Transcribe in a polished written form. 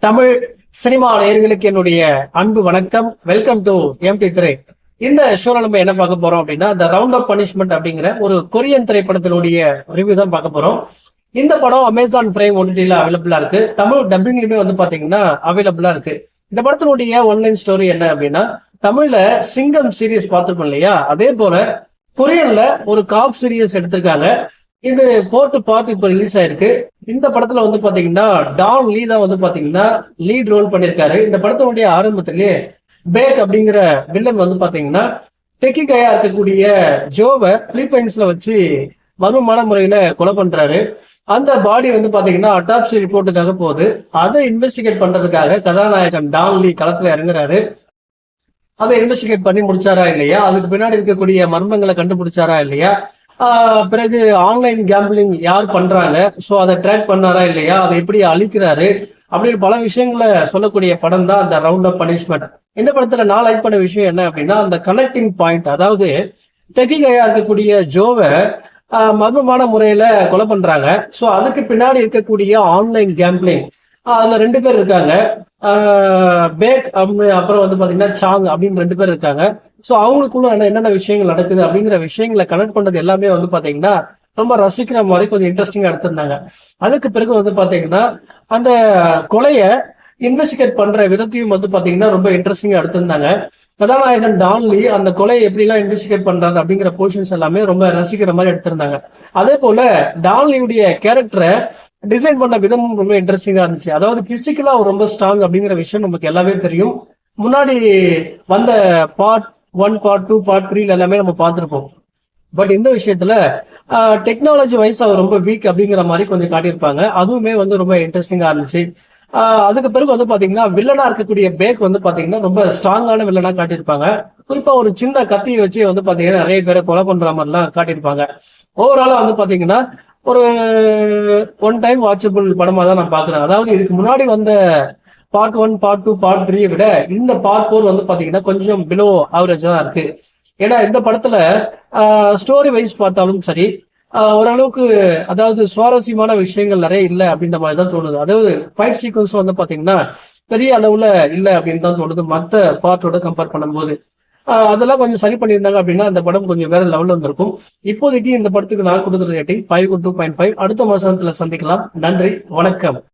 Tamil cinema நேயர்களுக்கு என்னுடைய அன்பு வணக்கம். Welcome to MT3. இந்த ஷோல நம்ம என்ன பார்க்க போறோம் அப்படின்னா, த ரவுண்ட் ஆஃப் பனிஷ்மெண்ட் அப்படிங்கிற ஒரு கொரியன் திரைப்படத்தினுடைய ரிவ்யூ தான் பார்க்க போறோம். இந்த படம் அமேசான் பிரைம் OTT-ல அவைலபிளா இருக்கு. தமிழ் டப்பிங்லயுமே பாத்தீங்கன்னா அவைலபிளா இருக்கு. இந்த படத்தினுடைய ஒன்லைன் ஸ்டோரி என்ன அப்படின்னா, தமிழ்ல சிங்கம் சீரியஸ் பார்த்திருக்கோம் இல்லையா, அதே போல கொரியன்ல ஒரு காப் சீரியஸ் எடுத்திருக்காங்க. இது பார்ட் இப்ப ரிலீஸ் ஆயிருக்கு. இந்த படத்துல பாத்தீங்கன்னா டான் லீ தான் பாத்தீங்கன்னா லீட் ரோல் பண்ணிருக்காரு. இந்த படத்தினுடைய ஆரம்பத்திலேயே பேக் அப்படிங்கிற வில்லன் பாத்தீங்கன்னா டெக்கி கையா இருக்கக்கூடிய ஜோவை பிலிப்பைன்ஸ்ல வச்சு மர்மமான முறையில கொலை பண்றாரு. அந்த பாடி பாத்தீங்கன்னா அட்டாப்சி ரிப்போர்ட்டுக்காக போகுது. அதை இன்வெஸ்டிகேட் பண்றதுக்காக கதாநாயகன் டான் லீ களத்துல இறங்குறாரு. அதை இன்வெஸ்டிகேட் பண்ணி முடிச்சாரா இல்லையா, அதுக்கு பின்னாடி இருக்கக்கூடிய மர்மங்களை கண்டுபிடிச்சாரா இல்லையா, பிறகு ஆன்லைன் கேம்பிளிங் யார் பண்றாங்க, சோ அதை ட்ராக் பண்ணாரா இல்லையா, அதை எப்படி அழிக்கிறாரு அப்படின்னு பல விஷயங்களை சொல்லக்கூடிய படம் தான் அந்த ரவுண்ட் ஆஃப் பனிஷ்மெண்ட். இந்த படத்துல நான் லைக் பண்ண விஷயம் என்ன அப்படின்னா, அந்த கனெக்டிங் பாயிண்ட். அதாவது டெக்கி கையா இருக்கக்கூடிய ஜோவை மர்மமான முறையில கொலை பண்றாங்க. சோ அதுக்கு பின்னாடி இருக்கக்கூடிய ஆன்லைன் கேம்பிளிங், அதுல 2 பேர் இருக்காங்க. பேக் அப்புறம் பாத்தீங்கன்னா சாங் அப்படின்னு 2 பேர் இருக்காங்க. சோ அவங்களுக்குள்ள என்னென்ன விஷயங்கள் நடக்குது அப்படிங்கிற விஷயங்களை கனெக்ட் பண்றது எல்லாமே பாத்தீங்கன்னா ரொம்ப ரசிக்கிற மாதிரி கொஞ்சம் இன்ட்ரெஸ்டிங்கா எடுத்திருந்தாங்க. அதுக்கு பிறகு பாத்தீங்கன்னா அந்த கொலைய இன்வெஸ்டிகேட் பண்ற விதத்தையும் பாத்தீங்கன்னா ரொம்ப இன்ட்ரெஸ்டிங்கா எடுத்திருந்தாங்க. கதாநாயகன் டான்லி அந்த கொலையை எப்படி எல்லாம் இன்வெஸ்டிகேட் பண்றாங்க அப்படிங்கிற போர்ஷன்ஸ் எல்லாமே ரொம்ப ரசிக்கிற மாதிரி எடுத்திருந்தாங்க. அதே போல டான்லியுடைய கேரக்டரை டிசைன் பண்ண விதமும் ரொம்ப இன்ட்ரெஸ்டிங்கா இருந்துச்சு. அதாவது பிசிக்கலா ரொம்ப ஸ்ட்ராங் அப்படிங்கிற விஷயம் நமக்கு எல்லாமே தெரியும். முன்னாடி வந்த பார்ட் 1, பார்ட் 2, பார்ட் 3 எல்லாமே நம்ம பார்த்திருப்போம். பட் இந்த விஷயத்துல டெக்னாலஜி வைஸ் அவர் ரொம்ப வீக் அப்படிங்கிற மாதிரி கொஞ்சம் காட்டியிருப்பாங்க. அதுவுமே ரொம்ப இன்ட்ரெஸ்டிங்கா இருந்துச்சு. அதுக்கு பிறகு பாத்தீங்கன்னா வில்லனா இருக்கக்கூடிய பேக் பாத்தீங்கன்னா ரொம்ப ஸ்ட்ராங்கான வில்லனா காட்டியிருப்பாங்க. குறிப்பா ஒரு சின்ன கத்தியை வச்சு பாத்தீங்கன்னா நிறைய பேரை கொலை பண்ற மாதிரி எல்லாம் காட்டியிருப்பாங்க. ஓவராலா பாத்தீங்கன்னா ஒரு ஒன் டைம் வாட்சபிள் படமா தான் நான் பாக்குறேன். அதாவது இதுக்கு முன்னாடி வந்த பார்ட் 1, பார்ட் 2, பார்ட் 3 விட இந்த பார்ட் 4 பாத்தீங்கன்னா கொஞ்சம் பிலோ ஆவரேஜா தான் இருக்கு. ஏன்னா இந்த படத்துல ஸ்டோரி வைஸ் பார்த்தாலும் சரி, ஓரளவுக்கு அதாவது சுவாரஸ்யமான விஷயங்கள் நிறைய இல்லை அப்படின்ற மாதிரி தான் தோணுது. அதாவது ஃபைட் சீக்வன்ஸ் பாத்தீங்கன்னா பெரிய அளவுல இல்லை அப்படின்னு தான் தோணுது மற்ற பார்ட்டோட கம்பேர் பண்ணும்போது. அதெல்லாம் கொஞ்சம் சரி பண்ணியிருந்தாங்க அப்படின்னா அந்த படம் கொஞ்சம் வேற லெவல்ல வந்திருக்கும். இப்போதைக்கு இந்த படத்துக்கு நான் கொடுக்குற ரேட்டிங் 5 to 2.5. அடுத்த மாசத்துல சந்திக்கலாம். நன்றி, வணக்கம்.